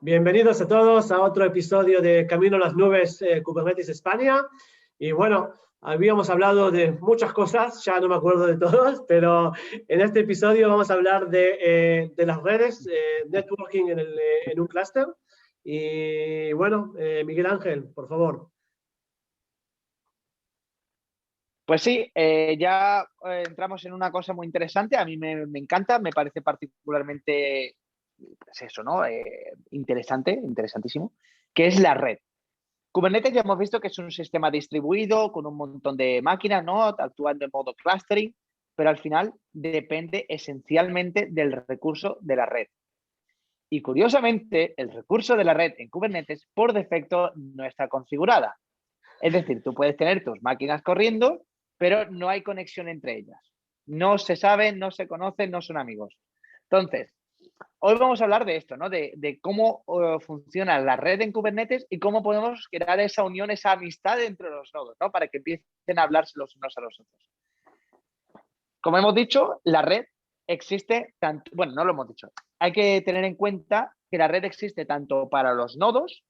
Bienvenidos a todos a otro episodio de Camino a las Nubes Kubernetes España. Y bueno, habíamos hablado de muchas cosas, ya no me acuerdo de todos, pero en este episodio vamos a hablar de las redes, networking en un clúster. Y bueno, Miguel Ángel, por favor. Pues sí, ya entramos en una cosa muy interesante. A mí me encanta, me parece particularmente, pues eso, ¿no? Interesantísimo, que es la red. Kubernetes ya hemos visto que es un sistema distribuido con un montón de máquinas, ¿no? Actuando en modo clustering, pero al final depende esencialmente del recurso de la red. Y curiosamente, el recurso de la red en Kubernetes por defecto no está configurada. Es decir, tú puedes tener tus máquinas corriendo, pero no hay conexión entre ellas. No se saben, no se conocen, no son amigos. Entonces, hoy vamos a hablar de esto, ¿no? De cómo funciona la red en Kubernetes y cómo podemos crear esa unión, esa amistad entre los nodos, ¿no? Para que empiecen a hablarse los unos a los otros. Como hemos dicho, la red existe tanto, bueno, no lo hemos dicho. Hay que tener en cuenta que la red existe tanto para los nodos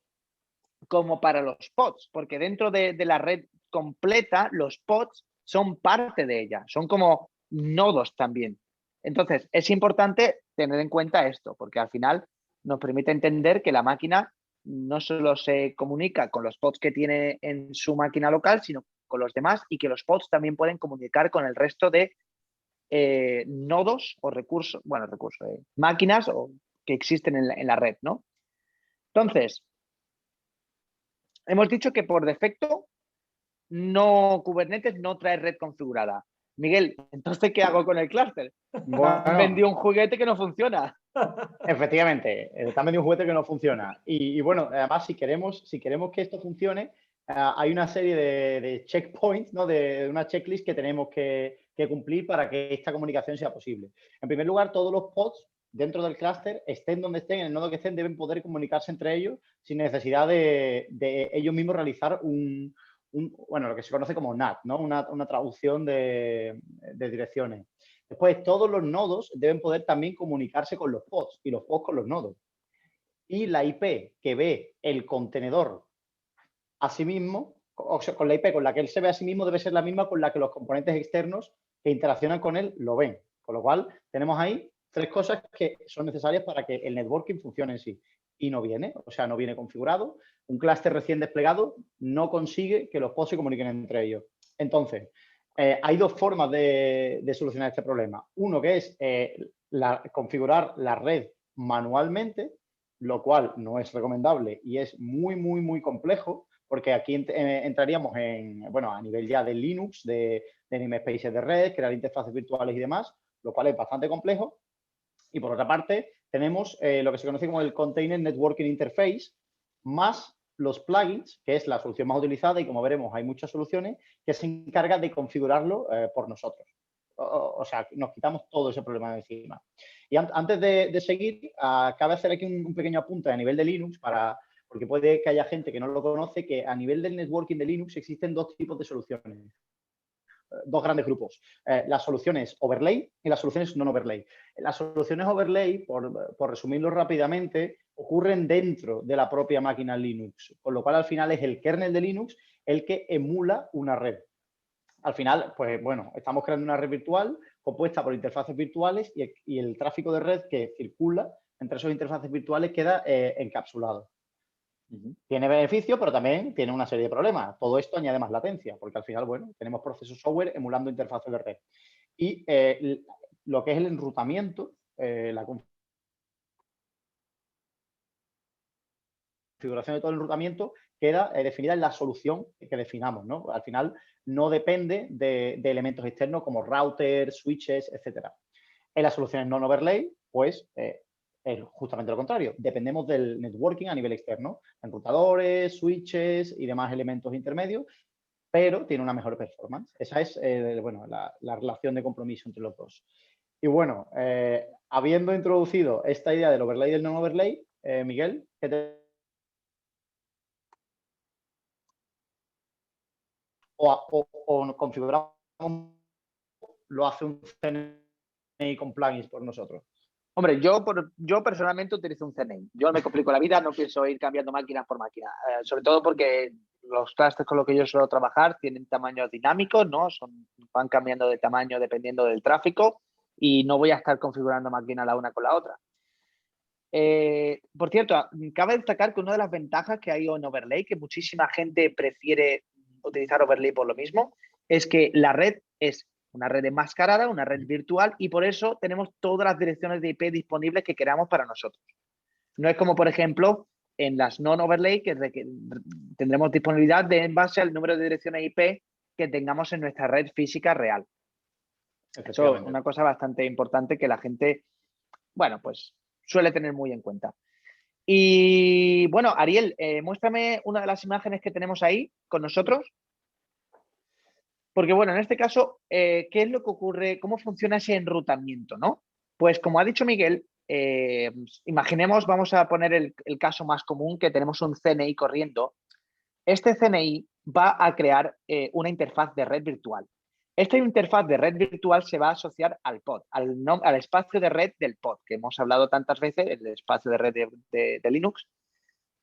como para los pods, porque dentro de la red completa, los pods son parte de ella, son como nodos también. Entonces, es importante tener en cuenta esto, porque al final nos permite entender que la máquina no solo se comunica con los pods que tiene en su máquina local, sino con los demás, y que los pods también pueden comunicar con el resto de nodos o recursos, bueno, máquinas que existen en la red, ¿no? Entonces, hemos dicho que por defecto Kubernetes no trae red configurada. Miguel, entonces, ¿qué hago con el clúster? Bueno, Me han vendido un juguete que no funciona. efectivamente, también de un juguete que no funciona. Y bueno, además, si queremos que esto funcione, hay una serie de checkpoints, ¿no? De una checklist que tenemos que cumplir para que esta comunicación sea posible. En primer lugar, todos los pods dentro del clúster, estén donde estén, en el nodo que estén, deben poder comunicarse entre ellos sin necesidad de ellos mismos realizar bueno, lo que se conoce como NAT, ¿no? Una traducción de direcciones. Después, todos los nodos deben poder también comunicarse con los pods y los pods con los nodos. Y la IP que ve el contenedor a sí mismo, o sea, con la IP con la que él se ve a sí mismo, debe ser la misma con la que los componentes externos que interaccionan con él lo ven. Con lo cual, tenemos ahí tres cosas que son necesarias para que el networking funcione en sí. Y no viene, o sea, no viene configurado. Un clúster recién desplegado no consigue que los pods se comuniquen entre ellos. Entonces, hay dos formas de solucionar este problema. Uno que es configurar la red manualmente, lo cual no es recomendable y es muy complejo, porque aquí entraríamos bueno, a nivel ya de Linux, de namespaces de red, crear interfaces virtuales y demás, lo cual es bastante complejo. Y por otra parte, tenemos lo que se conoce como el Container Networking Interface, más los plugins, que es la solución más utilizada y como veremos hay muchas soluciones que se encargan de configurarlo por nosotros. O sea, nos quitamos todo ese problema de encima. Y antes de seguir, cabe hacer aquí un pequeño apunte a nivel de Linux, porque puede que haya gente que no lo conoce, que a nivel del networking de Linux existen dos tipos de soluciones. Dos grandes grupos, las soluciones overlay y las soluciones non-overlay. Las soluciones overlay, por resumirlo rápidamente, ocurren dentro de la propia máquina Linux, con lo cual al final es el kernel de Linux el que emula una red. Al final, pues bueno, estamos creando una red virtual compuesta por interfaces virtuales y el tráfico de red que circula entre esas interfaces virtuales queda encapsulado. Tiene beneficios, pero también tiene una serie de problemas. Todo esto añade más latencia, porque al final, bueno, tenemos procesos software emulando interfaces de red. Y lo que es el enrutamiento, la configuración de todo el enrutamiento queda definida en la solución que definamos, ¿no? Al final no depende de elementos externos como routers, switches, etcétera. En las soluciones non-overlay, pues es justamente lo contrario. Dependemos del networking a nivel externo, enrutadores, switches y demás elementos intermedios, pero tiene una mejor performance. Esa es bueno, la relación de compromiso entre los dos. Y bueno, habiendo introducido esta idea del overlay y del non-overlay, Miguel, ¿qué te... o configuramos, lo hace un CNI con plugins por nosotros? Hombre, yo personalmente utilizo un CNI. Yo no me complico la vida, no pienso ir cambiando máquina por máquina. Sobre todo porque los clusters con los que yo suelo trabajar tienen tamaños dinámicos, ¿no? Van cambiando de tamaño dependiendo del tráfico y no voy a estar configurando máquina la una con la otra. Por cierto, cabe destacar que una de las ventajas que hay en Overlay, que muchísima gente prefiere utilizar Overlay por lo mismo, es que la red es una red enmascarada, una red virtual, y por eso tenemos todas las direcciones de IP disponibles que queramos para nosotros. No es como, por ejemplo, en las non-overlay, que tendremos disponibilidad en base al número de direcciones IP que tengamos en nuestra red física real. Eso es una cosa bastante importante que la gente, bueno, pues suele tener muy en cuenta. Y bueno, Ariel, muéstrame una de las imágenes que tenemos ahí con nosotros. Porque bueno, en este caso, ¿qué es lo que ocurre? ¿Cómo funciona ese enrutamiento, no? Pues como ha dicho Miguel, imaginemos, vamos a poner el caso más común, que tenemos un CNI corriendo. Este CNI va a crear una interfaz de red virtual. Esta interfaz de red virtual se va a asociar al pod, al espacio de red del pod, que hemos hablado tantas veces, el espacio de red de Linux,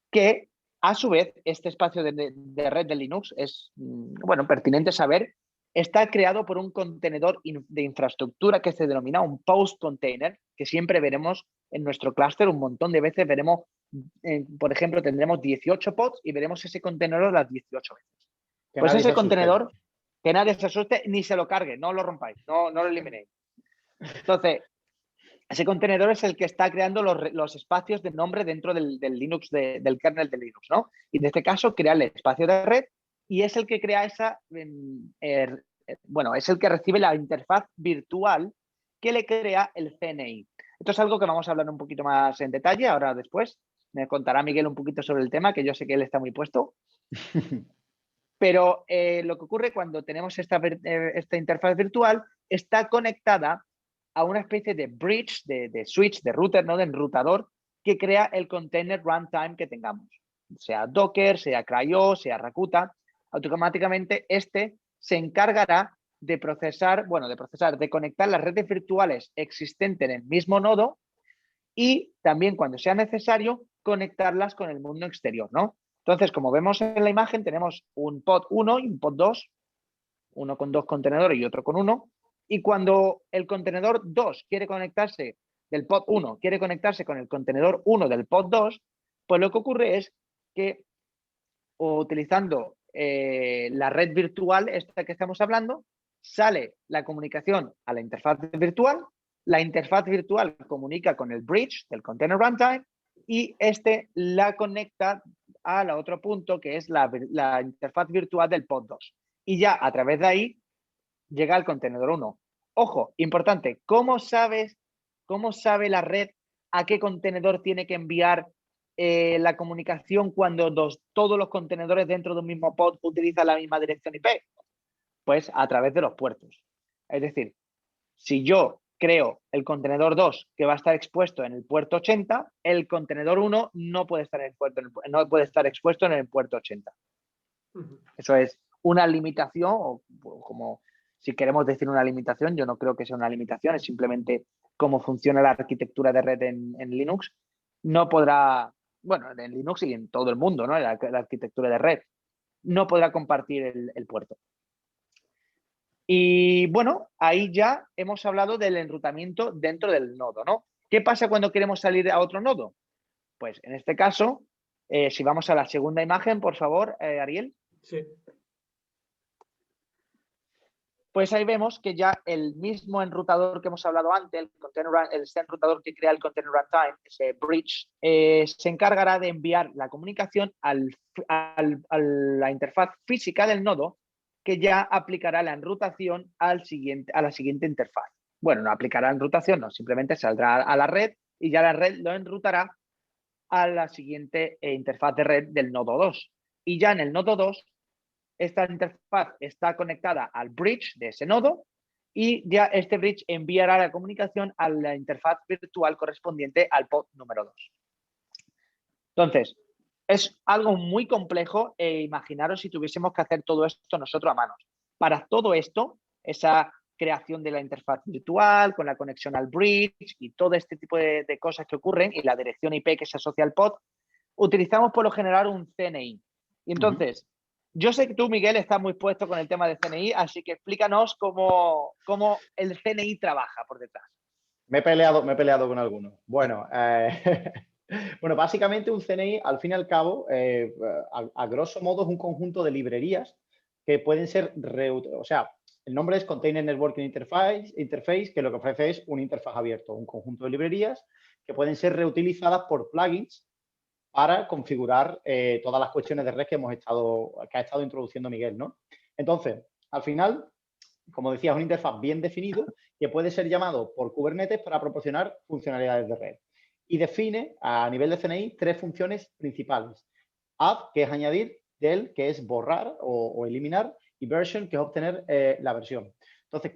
que a su vez este espacio de red de Linux es, bueno, pertinente saber, está creado por un contenedor de infraestructura que se denomina un post container, que siempre veremos en nuestro clúster un montón de veces. Veremos, por ejemplo, tendremos 18 pods y veremos ese contenedor las 18 veces. Pues ese contenedor, que nadie se asuste ni se lo cargue, no lo rompáis, no lo eliminéis. Entonces, ese contenedor es el que está creando los espacios de nombre dentro del Linux, del kernel de Linux, ¿no? Y en este caso crea el espacio de red y es el que crea bueno, es el que recibe la interfaz virtual que le crea el CNI. Esto es algo que vamos a hablar un poquito más en detalle ahora después. Me contará Miguel un poquito sobre el tema, que yo sé que él está muy puesto. Pero lo que ocurre cuando tenemos esta interfaz virtual está conectada a una especie de bridge, de switch, de router, ¿no? De enrutador, que crea el container runtime que tengamos. Sea Docker, sea CRY-O, sea Rakuta. Automáticamente este se encargará de procesar, de conectar las redes virtuales existentes en el mismo nodo y también, cuando sea necesario, conectarlas con el mundo exterior, ¿no? Entonces, como vemos en la imagen, tenemos un pod 1 y un pod 2, uno con 2 contenedores y otro con 1. Y cuando el contenedor 2 quiere conectarse, del pod 1 quiere conectarse con el contenedor 1 del pod 2, pues lo que ocurre es que, utilizando la red virtual, esta que estamos hablando, sale la comunicación a la interfaz virtual. La interfaz virtual comunica con el bridge del container runtime y este la conecta al otro punto, que es la interfaz virtual del pod 2. Y ya a través de ahí llega al contenedor 1. Ojo, importante, ¿cómo sabe la red a qué contenedor tiene que enviar la comunicación cuando todos los contenedores dentro de un mismo pod utilizan la misma dirección IP? Pues a través de los puertos. Es decir, si yo creo el contenedor 2 que va a estar expuesto en el puerto 80, el contenedor 1 no puede estar expuesto en el puerto 80. Eso es una limitación, o como si queremos decir una limitación, yo no creo que sea una limitación, es simplemente cómo funciona la arquitectura de red en Linux. No podrá, bueno, en Linux y en todo el mundo, ¿no? La arquitectura de red no podrá compartir el puerto. Y bueno, ahí ya hemos hablado del enrutamiento dentro del nodo, ¿no? ¿Qué pasa cuando queremos salir a otro nodo? Pues en este caso, si vamos a la segunda imagen, por favor, Ariel. Sí. Pues ahí vemos que ya el mismo enrutador que hemos hablado antes, este enrutador que crea el container runtime, ese bridge, se encargará de enviar la comunicación a la interfaz física del nodo, que ya aplicará la enrutación a la siguiente interfaz. Bueno, no aplicará enrutación, no, simplemente saldrá a la red y ya la red lo enrutará a la siguiente interfaz de red del nodo 2. Y ya en el nodo 2, esta interfaz está conectada al bridge de ese nodo y ya este bridge enviará la comunicación a la interfaz virtual correspondiente al pod número 2. Entonces, es algo muy complejo imaginaros si tuviésemos que hacer todo esto nosotros a manos. Para todo esto, esa creación de la interfaz virtual, con la conexión al bridge y todo este tipo de cosas que ocurren y la dirección IP que se asocia al pod, utilizamos por lo general un CNI. Y entonces, yo sé que tú, Miguel, estás muy puesto con el tema del CNI, así que explícanos cómo el CNI trabaja por detrás. Me he peleado con algunos. Bueno, bueno, básicamente un CNI, al fin y al cabo, a grosso modo, es un conjunto de librerías que pueden ser, o sea, el nombre es Container Networking Interface, que lo que ofrece es una interfaz abierta, un conjunto de librerías que pueden ser reutilizadas por plugins para configurar todas las cuestiones de red que ha estado introduciendo Miguel, ¿no? Entonces, al final, como decía, es una interfaz bien definido que puede ser llamado por Kubernetes para proporcionar funcionalidades de red. Y define a nivel de CNI 3 funciones principales. Add, que es añadir, del, que es borrar o eliminar, y version, que es obtener la versión. Entonces,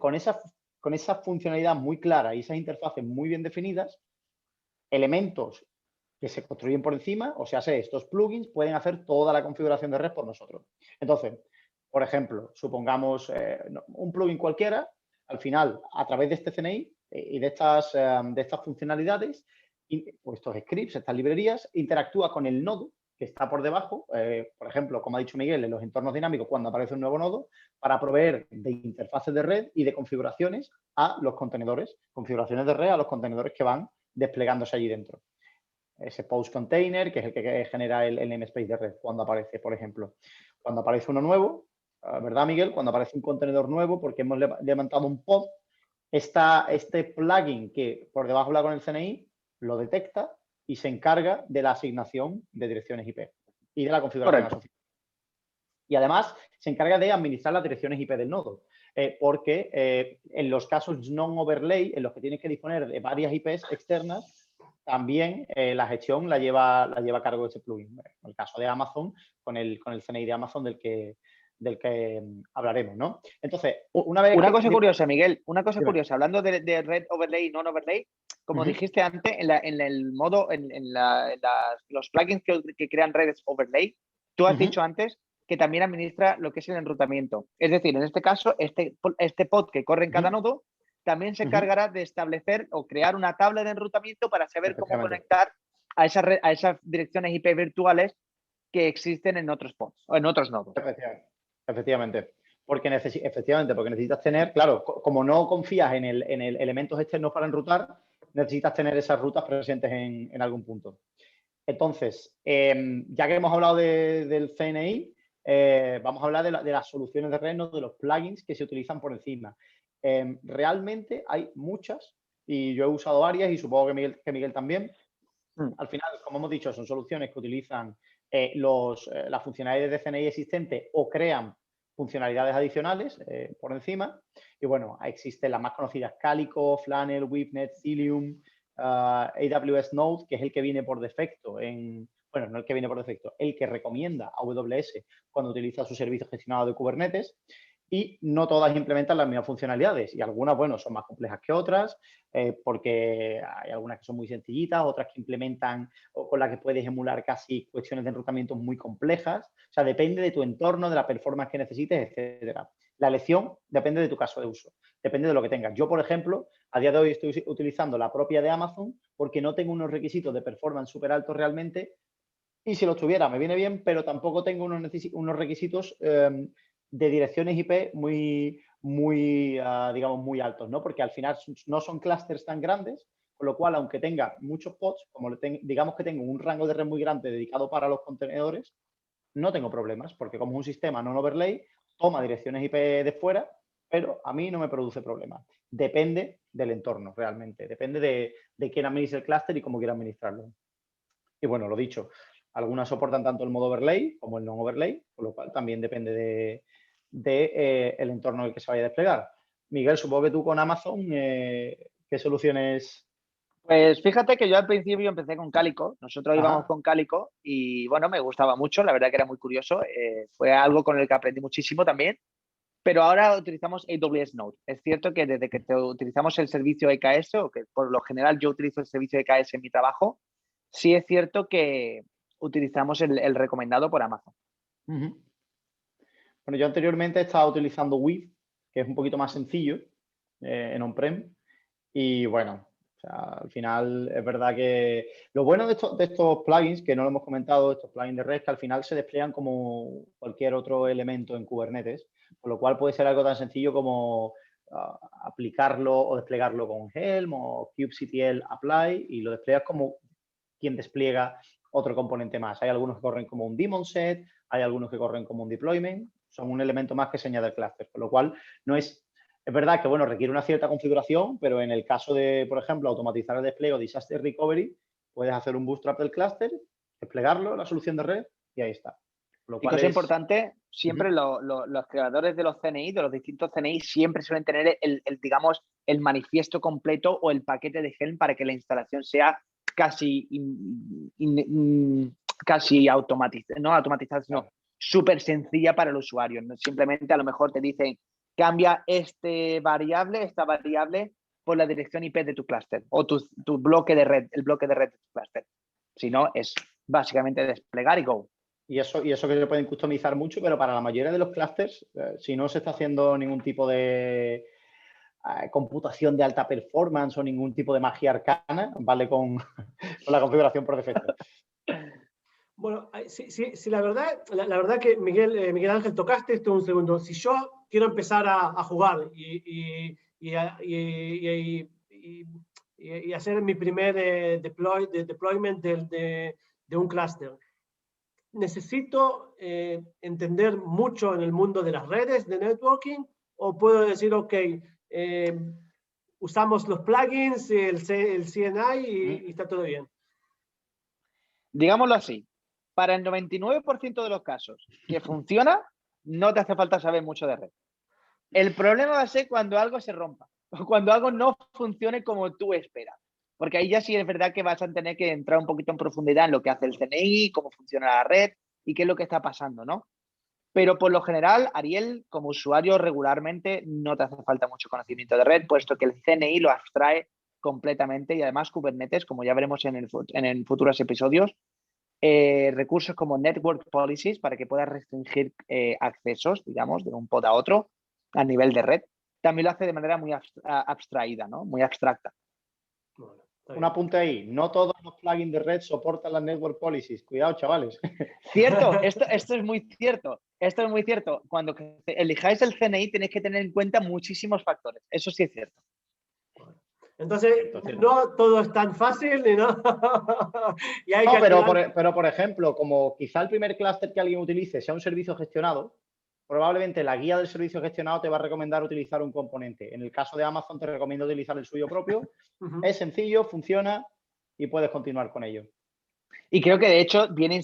con esa funcionalidad muy clara y esas interfaces muy bien definidas, elementos que se construyen por encima, o sea, estos plugins pueden hacer toda la configuración de red por nosotros. Entonces, por ejemplo, supongamos un plugin cualquiera, al final, a través de este CNI y de estas funcionalidades, pues estos scripts, estas librerías, interactúa con el nodo que está por debajo, por ejemplo, como ha dicho Miguel, en los entornos dinámicos, cuando aparece un nuevo nodo, para proveer de interfaces de red y de configuraciones a los contenedores, configuraciones de red a los contenedores que van desplegándose allí dentro. Ese post container, que es el que genera el namespace de red, cuando aparece, por ejemplo. Cuando aparece uno nuevo, ¿verdad, Miguel? Cuando aparece un contenedor nuevo, porque hemos levantado un pod, este plugin que por debajo habla con el CNI, lo detecta y se encarga de la asignación de direcciones IP y de la configuración asociada. Y además se encarga de administrar las direcciones IP del nodo, porque en los casos non-overlay, en los que tienes que disponer de varias IPs externas, también la gestión la lleva a cargo de ese plugin. En el caso de Amazon, con el CNI de Amazon del que hablaremos, ¿no? Entonces, una cosa curiosa, Miguel, una cosa curiosa, hablando de red overlay y non-overlay, como dijiste antes, en el modo, los plugins que crean redes overlay, tú has dicho antes que también administra lo que es el enrutamiento. Es decir, en este caso, este pod que corre en cada nodo también se encargará de establecer o crear una tabla de enrutamiento para saber cómo conectar a esas direcciones IP virtuales que existen en otros pods o en otros nodos. Efectivamente. Porque necesitas tener, claro, como no confías en elementos externos para enrutar, necesitas tener esas rutas presentes en algún punto. Entonces, ya que hemos hablado del CNI, vamos a hablar de las soluciones de red, ¿no? De los plugins que se utilizan por encima. Realmente hay muchas y yo he usado varias y supongo que Miguel también. Al final, como hemos dicho, son soluciones que utilizan las funcionalidades de CNI existentes o crean funcionalidades adicionales por encima. Y bueno, existen las más conocidas Calico, Flannel, Webnet, Cilium, AWS Node, que es el que viene por defecto bueno, no el que viene por defecto, el que recomienda AWS cuando utiliza su servicio gestionado de Kubernetes. Y no todas implementan las mismas funcionalidades y algunas, bueno, son más complejas que otras porque hay algunas que son muy sencillitas, otras que implementan o con las que puedes emular casi cuestiones de enrutamiento muy complejas. O sea, depende de tu entorno, de la performance que necesites, etcétera. La elección depende de tu caso de uso, depende de lo que tengas. Yo, por ejemplo, a día de hoy estoy utilizando la propia de Amazon porque no tengo unos requisitos de performance súper altos realmente y si los tuviera me viene bien, pero tampoco tengo unos requisitos de direcciones IP digamos, muy altos, ¿no? Porque al final no son clústeres tan grandes, con lo cual, aunque tenga muchos pods, digamos que tengo un rango de red muy grande dedicado para los contenedores, no tengo problemas, porque como es un sistema non-overlay, toma direcciones IP de fuera, pero a mí no me produce problemas. Depende del entorno, realmente. Depende de quién administre el clúster y cómo quiera administrarlo. Y bueno, lo dicho, algunas soportan tanto el modo overlay como el non-overlay, con lo cual también depende el entorno en el que se vaya a desplegar. Miguel, supongo que tú con Amazon, ¿qué soluciones? Pues fíjate que yo al principio empecé con Calico, nosotros íbamos con Calico y bueno, me gustaba mucho, la verdad que era muy curioso, fue algo con el que aprendí muchísimo también, pero ahora utilizamos AWS Node. Es cierto que desde que utilizamos el servicio EKS, o que por lo general yo utilizo el servicio EKS en mi trabajo, sí es cierto que utilizamos el recomendado por Amazon. Bueno, yo anteriormente estaba utilizando Weave, que es un poquito más sencillo, en on-prem. Y bueno, o sea, al final es verdad que lo bueno de estos plugins, que no lo hemos comentado, estos plugins de red, que al final se despliegan como cualquier otro elemento en Kubernetes, con lo cual puede ser algo tan sencillo como aplicarlo o desplegarlo con Helm o kubectl apply y lo despliegas como quien despliega otro componente más. Hay algunos que corren como un daemon set, hay algunos que corren como un deployment, son un elemento más que se añade al cluster, con lo cual no es... Es verdad que, bueno, requiere una cierta configuración, pero en el caso de, por ejemplo, automatizar el despliegue o disaster recovery, puedes hacer un bootstrap del cluster, desplegarlo, la solución de red, y ahí está. Lo cual es importante, siempre los creadores de los CNI, de los distintos CNI, siempre suelen tener digamos, el manifiesto completo o el paquete de Helm para que la instalación sea casi automatizada, no automatizada, sino súper sencilla para el usuario. ¿No? Simplemente a lo mejor te dicen, cambia esta variable por la dirección IP de tu clúster o tu bloque de red, el bloque de red de tu clúster. Si no, es básicamente desplegar y go. Y eso que se pueden customizar mucho, pero para la mayoría de los clusters, si no se está haciendo ningún tipo de computación de alta performance o ningún tipo de magia arcana, vale con la configuración por defecto. Bueno, sí, la verdad que Miguel Ángel, tocaste esto un segundo. Si yo quiero empezar a jugar y hacer mi primer deployment de un clúster, ¿necesito entender mucho en el mundo de las redes de networking? ¿O puedo decir, ok, usamos los plugins, el CNI y está todo bien? Digámoslo así, para el 99% de los casos que funciona, no te hace falta saber mucho de red. El problema va a ser cuando algo se rompa o cuando algo no funcione como tú esperas. Porque ahí ya sí es verdad que vas a tener que entrar un poquito en profundidad en lo que hace el CNI, cómo funciona la red y qué es lo que está pasando, ¿no? Pero por lo general, Ariel, como usuario regularmente, no te hace falta mucho conocimiento de red, puesto que el CNI lo abstrae completamente y además Kubernetes, como ya veremos en futuros episodios, recursos como Network Policies para que puedas restringir accesos, digamos, de un pod a otro a nivel de red. También lo hace de manera muy abstraída, ¿no? Muy abstracta. Bueno, un apunte ahí. No todos los plugins de red soportan las Network Policies. Cuidado, chavales. Cierto, esto es muy cierto. Esto es muy cierto. Cuando elijáis el CNI tenéis que tener en cuenta muchísimos factores. Eso sí es cierto. Entonces, no todo es tan fácil, ¿no? Y hay no, pero por ejemplo, como quizá el primer clúster que alguien utilice sea un servicio gestionado, probablemente la guía del servicio gestionado te va a recomendar utilizar un componente. En el caso de Amazon te recomiendo utilizar el suyo propio. Es sencillo, funciona y puedes continuar con ello. Y creo que de hecho viene,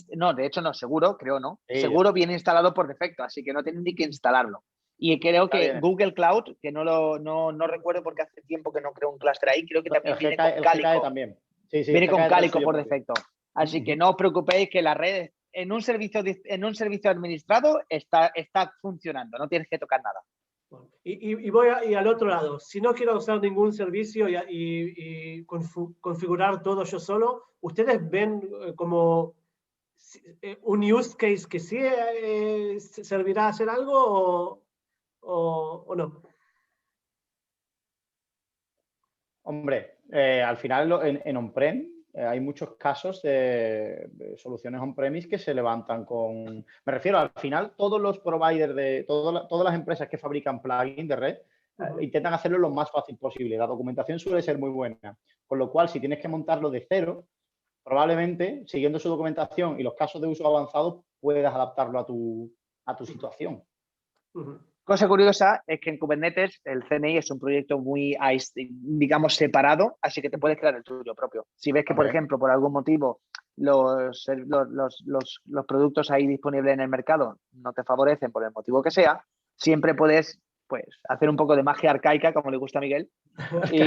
seguro, creo no, sí, seguro viene instalado por defecto, así que no tienen ni que instalarlo. Y creo que Google Cloud, que no recuerdo porque hace tiempo que no creo un clúster ahí, creo que también viene con Calico. También. Sí, viene con Calico por defecto. Así que no os preocupéis que la red en un servicio administrado está funcionando, no tienes que tocar nada. Y voy al otro lado. Si no quiero usar ningún servicio y configurar todo yo solo, ¿ustedes ven como un use case que sí servirá a hacer algo o no? Hombre, al final en on-prem hay muchos casos de soluciones on-premise que se levantan con... Me refiero, al final todos los providers de... Todas las empresas que fabrican plugins de red intentan hacerlo lo más fácil posible. La documentación suele ser muy buena. Con lo cual, si tienes que montarlo de cero, probablemente, siguiendo su documentación y los casos de uso avanzados, puedas adaptarlo a tu situación. Cosa curiosa es que en Kubernetes el CNI es un proyecto muy, digamos, separado, así que te puedes crear el tuyo propio. Si ves que, por ejemplo, por algún motivo los productos ahí disponibles en el mercado no te favorecen por el motivo que sea, siempre puedes hacer un poco de magia arcaica, como le gusta a Miguel, y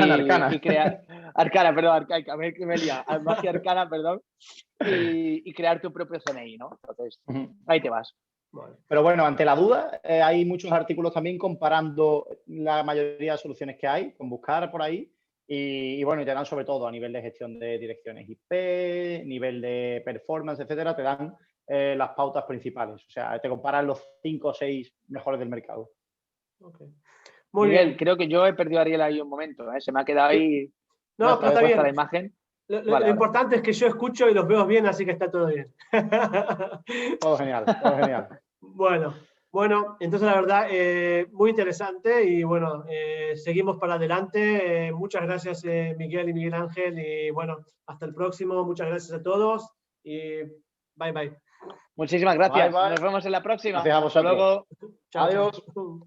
crear... arcaica, me he liado. Magia arcana, perdón, y crear tu propio CNI, ¿no? Entonces, ahí te vas. Pero bueno, ante la duda, hay muchos artículos también comparando la mayoría de soluciones que hay, con buscar por ahí, y bueno, y te dan sobre todo a nivel de gestión de direcciones IP, nivel de performance, etcétera, te dan las pautas principales. O sea, te comparan los 5 o 6 mejores del mercado. Okay. Muy Miguel, bien. creo que yo he perdido a Ariel ahí un momento, ¿eh? Se me ha quedado ahí. No, pero está puesta la bien. imagen. Lo Vale, ahora. importante es que yo escucho y los veo bien, así que está todo bien. Todo genial, todo genial. Bueno, entonces la verdad, muy interesante y bueno, seguimos para adelante. Muchas gracias Miguel y Miguel Ángel y bueno, hasta el próximo. Muchas gracias a todos y bye bye. Muchísimas gracias. Bye, bye. Nos vemos en la próxima. Gracias a Hasta vosotros. luego. Chao, Adiós. chao.